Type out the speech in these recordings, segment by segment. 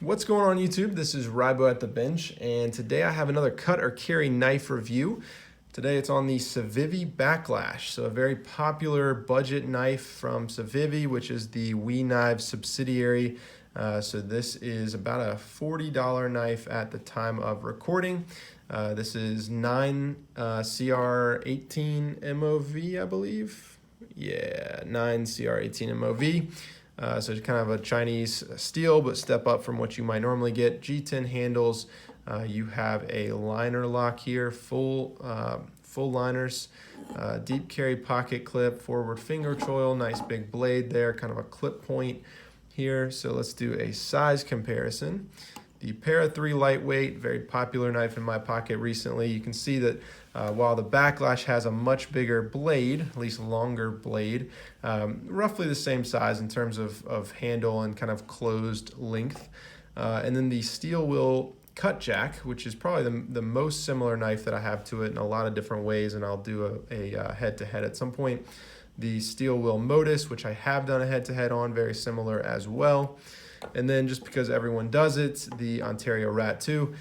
What's going on YouTube? This is Rybo at the Bench, and today I have another cut or carry knife review. Today it's on the Civivi Baklash, so a very popular budget knife from Civivi, which is the WeKnives subsidiary. So this is about a $40 knife at the time of recording. This is 9 CR18 MOV, I believe. Yeah, 9 CR18 MOV. So it's kind of a Chinese steel, but step up from what you might normally get. G10 handles. You have a liner lock here, full liners, deep carry pocket clip, forward finger choil, nice big blade there, kind of a clip point here. So let's do a size comparison. The Para 3 lightweight, very popular knife in my pocket recently. You can see that while the Baklash has a much bigger blade, at least longer blade, roughly the same size in terms of handle and kind of closed length. And then the steel wheel cut jack, which is probably the most similar knife that I have to it in a lot of different ways, and I'll do a head-to-head at some point. The steel wheel modus, which I have done a head-to-head on, very similar as well. And then just because everyone does it, the Ontario Rat 2.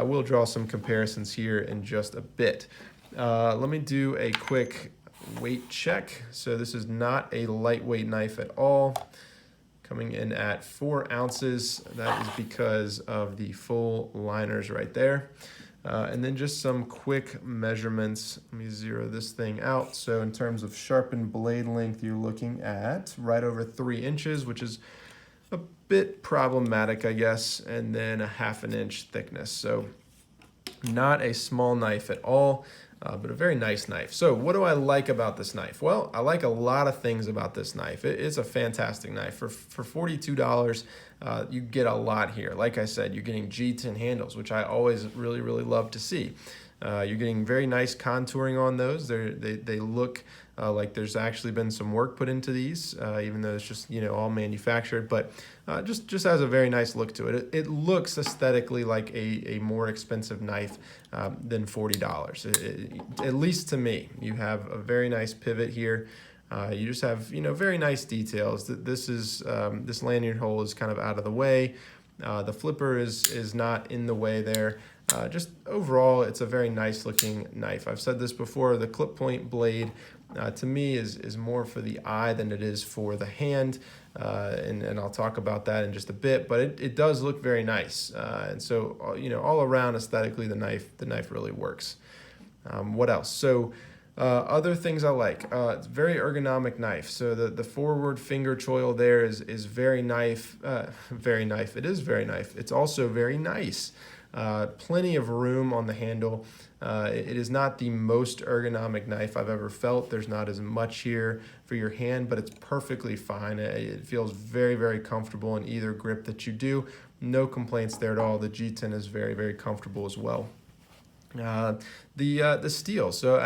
We'll draw some comparisons here in just a bit. Let me do a quick weight check. So this is not a lightweight knife at all. Coming in at 4 ounces. That is because of the full liners right there. And then just some quick measurements. Let me zero this thing out. So in terms of sharpened blade length, you're looking at right over 3 inches, which is a bit problematic, I guess, and then a 1/2 inch thickness. So not a small knife at all, but a very nice knife. So what do I like about this knife? Well, I like a lot of things about this knife. It is a fantastic knife. For $42, you get a lot here. Like I said, you're getting G10 handles, which I always really love to see. You're getting very nice contouring on those. They look like there's actually been some work put into these, even though it's just all manufactured. But just has a very nice look to it. It looks aesthetically like a more expensive knife than $40. At least to me. You have a very nice pivot here. You just have very nice details. This lanyard hole is kind of out of the way. The flipper is not in the way there. Just overall, it's a very nice looking knife. I've said this before, the clip point blade to me is more for the eye than it is for the hand. And I'll talk about that in just a bit, but it does look very nice. And so, all around aesthetically, the knife really works. What else? So, other things I like, it's a very ergonomic knife. So the forward finger choil there is very nice. It is very nice. It's also very nice. Plenty of room on the handle. It is not the most ergonomic knife I've ever felt. There's not as much here for your hand, but it's perfectly fine. It feels very comfortable in either grip that you do. No complaints there at all. The G10 is very comfortable as well. The steel. So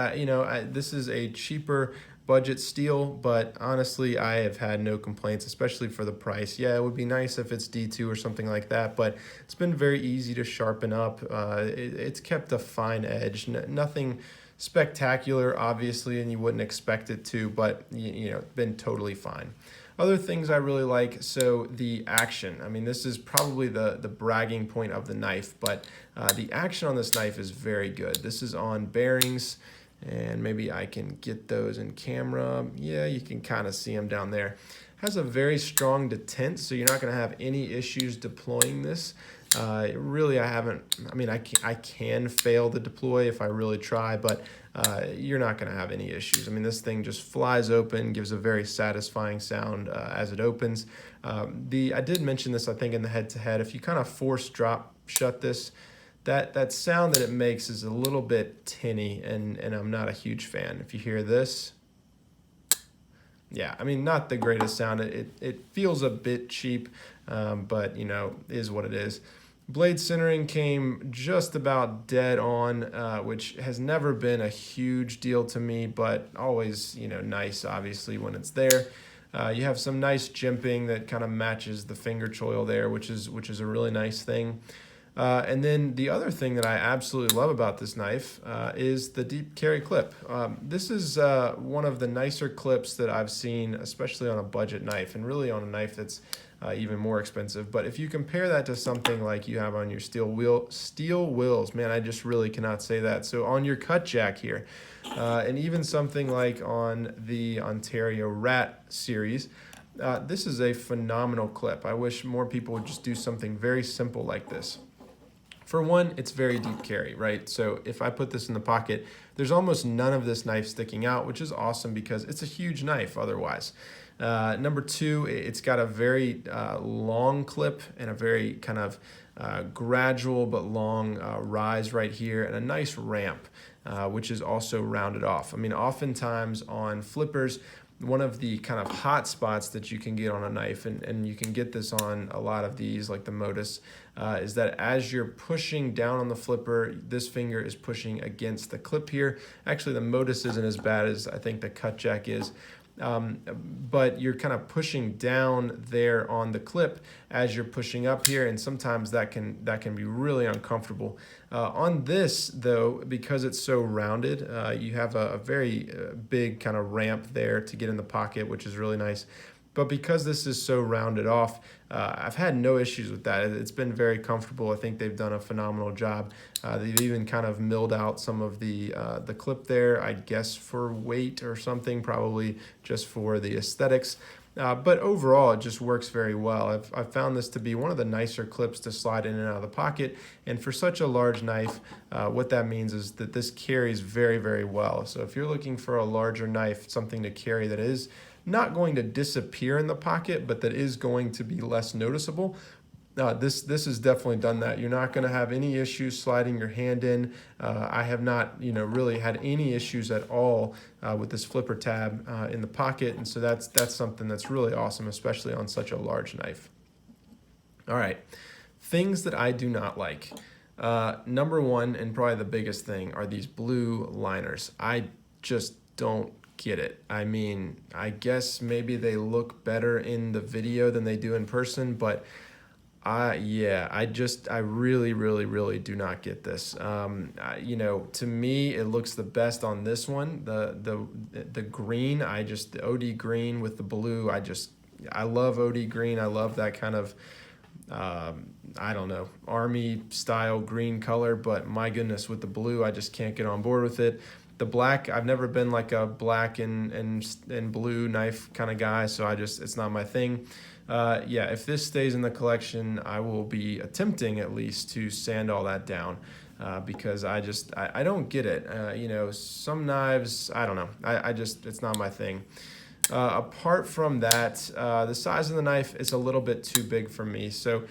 this is a cheaper budget steel, but honestly, I have had no complaints, especially for the price. Yeah, it would be nice if it's D2 or something like that, but it's been very easy to sharpen up. It's kept a fine edge. Nothing spectacular, obviously, and you wouldn't expect it to, but been totally fine. Other things I really like, so the action. I mean, this is probably the bragging point of the knife, but the action on this knife is very good. This is on bearings, and maybe I can get those in camera. Yeah, you can kind of see them down there. Has a very strong detent, so you're not going to have any issues deploying this. Really, I can fail the deploy if I really try, but you're not going to have any issues. I mean, this thing just flies open, gives a very satisfying sound as it opens. I did mention this, I think, in the head-to-head. If you kind of force drop shut this, that sound that it makes is a little bit tinny, and I'm not a huge fan. If you hear this, yeah, I mean, not the greatest sound. It feels a bit cheap, but is what it is. Blade centering came just about dead on, which has never been a huge deal to me, but always nice, obviously, when it's there. You have some nice jimping that kind of matches the finger choil there, which is a really nice thing. And then the other thing that I absolutely love about this knife is the deep carry clip. This is one of the nicer clips that I've seen, especially on a budget knife, and really on a knife that's even more expensive. But if you compare that to something like you have on your steel wheels, man, I just really cannot say that. So on your cut jack here, and even something like on the Ontario Rat series, this is a phenomenal clip. I wish more people would just do something very simple like this. For one, it's very deep carry, right? So if I put this in the pocket, there's almost none of this knife sticking out, which is awesome because it's a huge knife otherwise. Number two, it's got a very long clip and a very kind of gradual but long rise right here, and a nice ramp, which is also rounded off. I mean, oftentimes on flippers, one of the kind of hot spots that you can get on a knife, and you can get this on a lot of these like the Modus, is that as you're pushing down on the flipper, this finger is pushing against the clip here. Actually, the Modus isn't as bad as I think the cut jack is. But you're kind of pushing down there on the clip as you're pushing up here, and sometimes that can be really uncomfortable. On this though, because it's so rounded, you have a very big kind of ramp there to get in the pocket, which is really nice. But because this is so rounded off, I've had no issues with that. It's been very comfortable. I think they've done a phenomenal job. They've even kind of milled out some of the clip there, I guess for weight or something, probably just for the aesthetics. But overall, it just works very well. I've found this to be one of the nicer clips to slide in and out of the pocket. And for such a large knife, what that means is that this carries very, very well. So if you're looking for a larger knife, something to carry that is not going to disappear in the pocket, but that is going to be less noticeable, this has definitely done that. You're not going to have any issues sliding your hand in. I have not, really had any issues at all with this flipper tab in the pocket, and so that's something that's really awesome, especially on such a large knife. All right, things that I do not like. Number one, and probably the biggest thing, are these blue liners. I just don't get it. I mean, I guess maybe they look better in the video than they do in person, but I really, really, really do not get this. To me, it looks the best on this one. The green, the OD green with the blue, I love OD green. I love that kind of, army style green color, but my goodness, with the blue, I just can't get on board with it. The black, I've never been like a black and blue knife kind of guy, so it's not my thing. If this stays in the collection, I will be attempting at least to sand all that down, because I don't get it. Some knives, I don't know. It's not my thing. Apart from that, the size of the knife is a little bit too big for me. So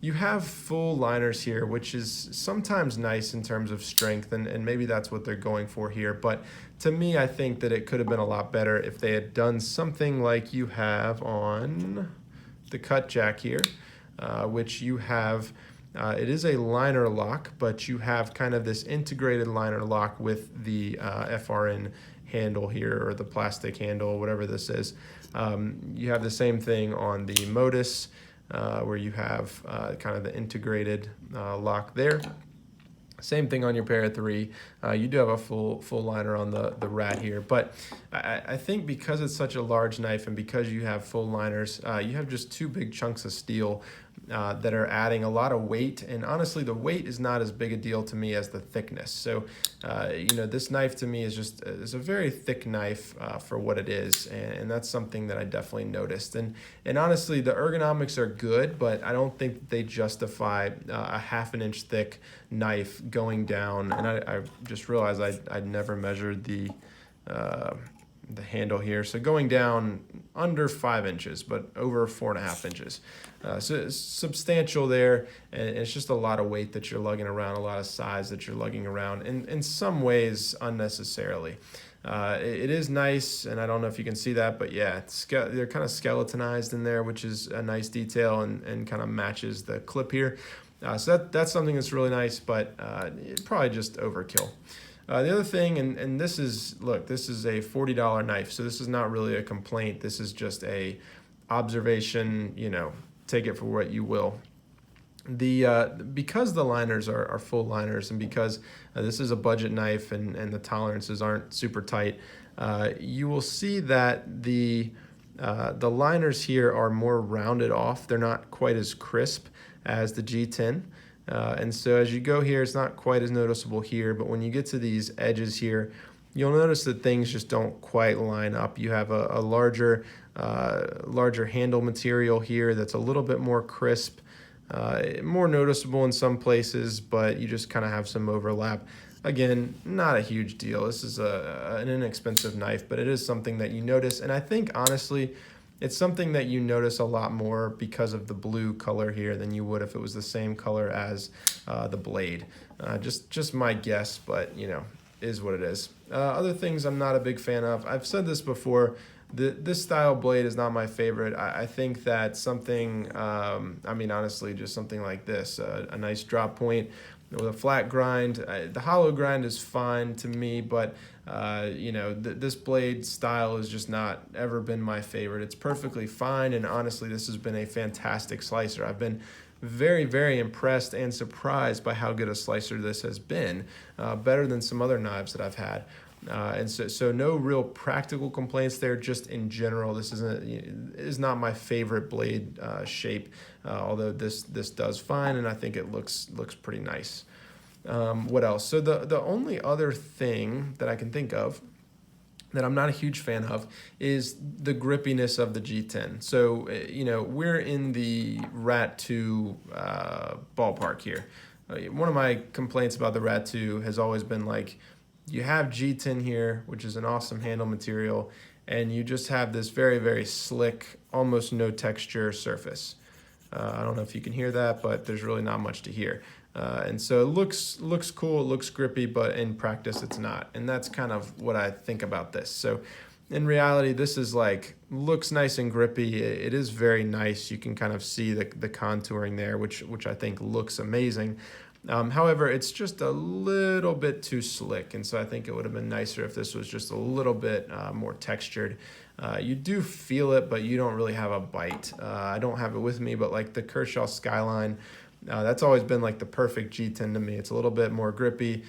you have full liners here, which is sometimes nice in terms of strength, and maybe that's what they're going for here. But to me, I think that it could have been a lot better if they had done something like you have on the cut jack here, which you have, it is a liner lock, but you have kind of this integrated liner lock with the FRN handle here, or the plastic handle, whatever this is. You have the same thing on the Modus, where you have kind of the integrated lock there. Same thing on your Para 3. You do have a full liner on the Rat here, but I think because it's such a large knife and because you have full liners, you have just two big chunks of steel that are adding a lot of weight, and honestly the weight is not as big a deal to me as the thickness. So this knife to me is a very thick knife for what it is, and that's something that I definitely noticed. And honestly, the ergonomics are good, but I don't think that they justify a 1/2 inch thick knife going down. And I just realized I'd never measured the handle here. So going down under 5 inches, but over 4.5 inches. So it's substantial there, and it's just a lot of weight that you're lugging around, a lot of size that you're lugging around, and in some ways unnecessarily. It is nice, and I don't know if you can see that, but yeah, they're kind of skeletonized in there, which is a nice detail and kind of matches the clip here. So that's something that's really nice, but it probably just overkill. The other thing, and this is a $40 knife, so this is not really a complaint. This is just a observation, take it for what you will. Because the liners are full liners, and because this is a budget knife and the tolerances aren't super tight, you will see that The liners here are more rounded off. They're not quite as crisp as the G10. And so as you go here, it's not quite as noticeable here, but when you get to these edges here, you'll notice that things just don't quite line up. You have a larger handle material here that's a little bit more crisp, more noticeable in some places, but you just kind of have some overlap. Again, not a huge deal. This is an inexpensive knife, but it is something that you notice. And I think, honestly, it's something that you notice a lot more because of the blue color here than you would if it was the same color as the blade. Just my guess, but, you know, is what it is. Other things I'm not a big fan of. I've said this before. This style blade is not my favorite. I think that something, I mean, honestly, just something like this, a nice drop point with a flat grind. The hollow grind is fine to me, but you know, this blade style has just not ever been my favorite. It's perfectly fine, and honestly, this has been a fantastic slicer. I've been very, very impressed and surprised by how good a slicer this has been, better than some other knives that I've had. And so no real practical complaints there. Just in general, this is not my favorite blade shape, although this does fine, and I think it looks pretty nice. What else? So the only other thing that I can think of that I'm not a huge fan of is the grippiness of the G10. So, you know, we're in the Rat 2 ballpark here. One of my complaints about the Rat 2 has always been like, you have G10 here, which is an awesome handle material, and you just have this very, very slick, almost no texture surface. I don't know if you can hear that, but there's really not much to hear. And so it looks cool, it looks grippy, but in practice it's not. And that's kind of what I think about this. So in reality, this is like, looks nice and grippy. It is very nice. You can kind of see the contouring there, which I think looks amazing. However, it's just a little bit too slick, and so I think it would have been nicer if this was just a little bit more textured. You do feel it, but you don't really have a bite. I don't have it with me, but like the Kershaw Skyline, that's always been like the perfect G10 to me. It's a little bit more grippy,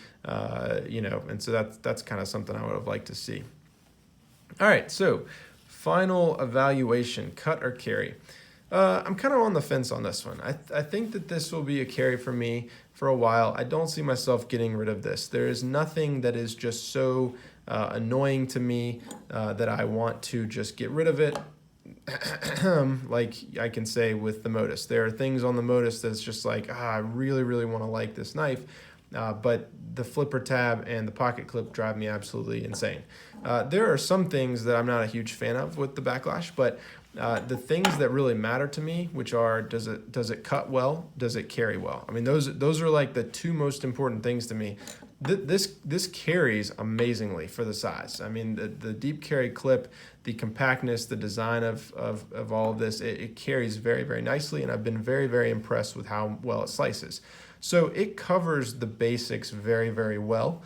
you know, and so that's kind of something I would have liked to see. All right, so final evaluation, cut or carry. I'm kind of on the fence on this one. I think that this will be a carry for me for a while. I don't see myself getting rid of this. There is nothing that is just so annoying to me that I want to just get rid of it. Like I can say with the Modus. There are things on the Modus that's just like, I really, really want to like this knife. But the flipper tab and the pocket clip drive me absolutely insane. There are some things that I'm not a huge fan of with the Baklash, but the things that really matter to me, which are, does it cut well? Does it carry well? I mean, those are like the two most important things to me. This carries amazingly for the size. I mean, the deep carry clip, the compactness, the design of all of this, it carries very, very nicely, and I've been very, very impressed with how well it slices. So it covers the basics very, very well.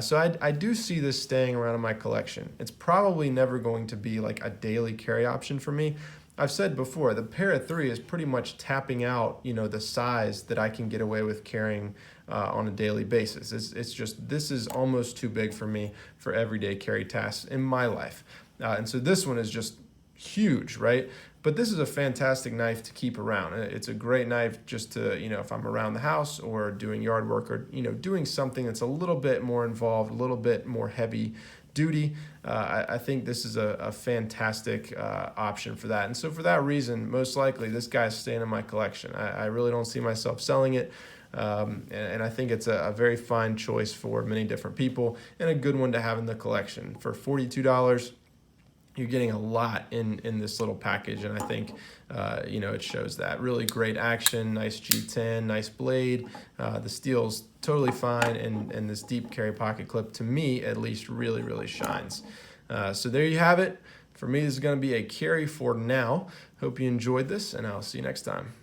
So I do see this staying around in my collection. It's probably never going to be like a daily carry option for me. I've said before, the Para 3 is pretty much tapping out, you know, the size that I can get away with carrying on a daily basis. It's just, this is almost too big for me for everyday carry tasks in my life. And so this one is just huge, right? But this is a fantastic knife to keep around. It's a great knife just to, you know, if I'm around the house or doing yard work or, you know, doing something that's a little bit more involved, a little bit more heavy duty. I think this is a fantastic option for that. And so for that reason, most likely this guy's staying in my collection. I really don't see myself selling it. And I think it's a very fine choice for many different people and a good one to have in the collection. For $42, you're getting a lot in this little package, and I think you know, it shows that. Really great action, nice G10, nice blade. The steel's totally fine, and this deep carry pocket clip, to me at least, really, really shines. So there you have it. For me, this is going to be a carry for now. Hope you enjoyed this, and I'll see you next time.